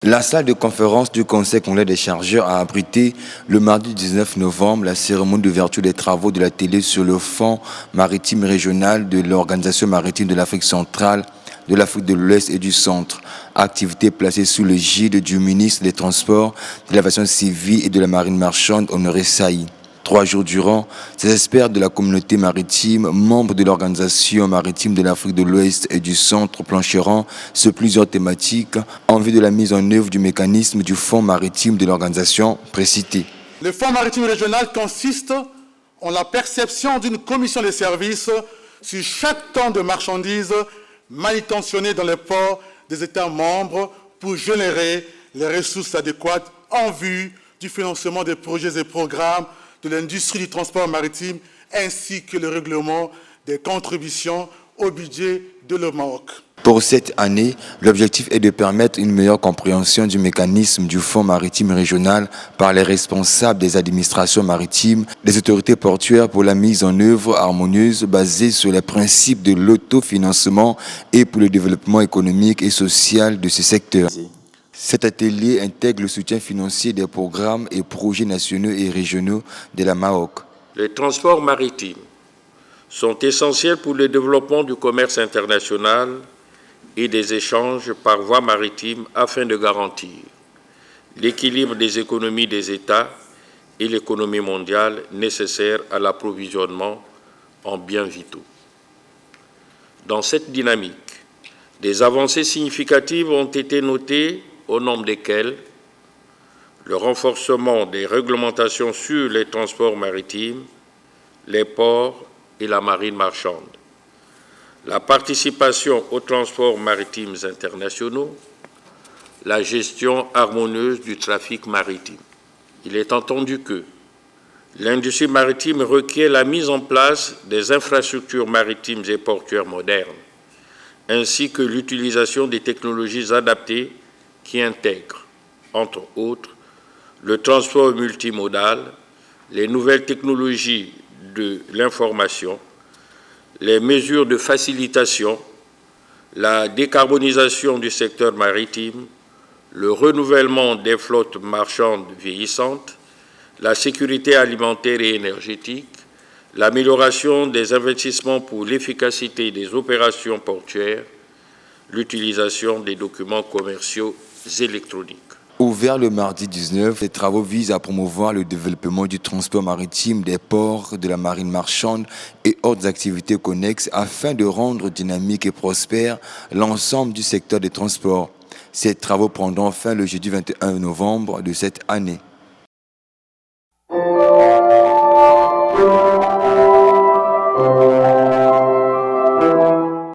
La salle de conférence du Conseil congolais des chargeurs a abrité le mardi 19 novembre la cérémonie d'ouverture des travaux de la télé sur le Fonds maritime régional de l'Organisation maritime de l'Afrique centrale, de l'Afrique de l'Ouest et du Centre. Activité placée sous le gide du ministre des Transports, de l'Aviation civile et de la Marine marchande, Honoré Saï. 3 jours durant, ces experts de la communauté maritime, membres de l'Organisation maritime de l'Afrique de l'Ouest et du Centre, plancheront sur plusieurs thématiques en vue de la mise en œuvre du mécanisme du Fonds maritime de l'organisation précité. Le Fonds maritime régional consiste en la perception d'une commission de services sur chaque tonne de marchandises manutentionnées dans les ports des États membres pour générer les ressources adéquates en vue du financement des projets et programmes de l'industrie du transport maritime ainsi que le règlement des contributions au budget de le Maroc. Pour cette année, l'objectif est de permettre une meilleure compréhension du mécanisme du Fonds maritime régional par les responsables des administrations maritimes, des autorités portuaires pour la mise en œuvre harmonieuse basée sur les principes de l'autofinancement et pour le développement économique et social de ce secteur. Cet atelier intègre le soutien financier des programmes et projets nationaux et régionaux de la Maroc. Les transports maritimes sont essentiels pour le développement du commerce international et des échanges par voie maritime afin de garantir l'équilibre des économies des États et l'économie mondiale nécessaire à l'approvisionnement en biens vitaux. Dans cette dynamique, des avancées significatives ont été notées, au nombre desquelles le renforcement des réglementations sur les transports maritimes, les ports et la marine marchande, la participation aux transports maritimes internationaux, la gestion harmonieuse du trafic maritime. Il est entendu que l'industrie maritime requiert la mise en place des infrastructures maritimes et portuaires modernes, ainsi que l'utilisation des technologies adaptées qui intègrent, entre autres, le transport multimodal, les nouvelles technologies de l'information, les mesures de facilitation, la décarbonisation du secteur maritime, le renouvellement des flottes marchandes vieillissantes, la sécurité alimentaire et énergétique, l'amélioration des investissements pour l'efficacité des opérations portuaires, l'utilisation des documents commerciaux électroniques. Ouvert le mardi 19, les travaux visent à promouvoir le développement du transport maritime, des ports, de la marine marchande et autres activités connexes afin de rendre dynamique et prospère l'ensemble du secteur des transports. Ces travaux prendront fin le jeudi 21 novembre de cette année.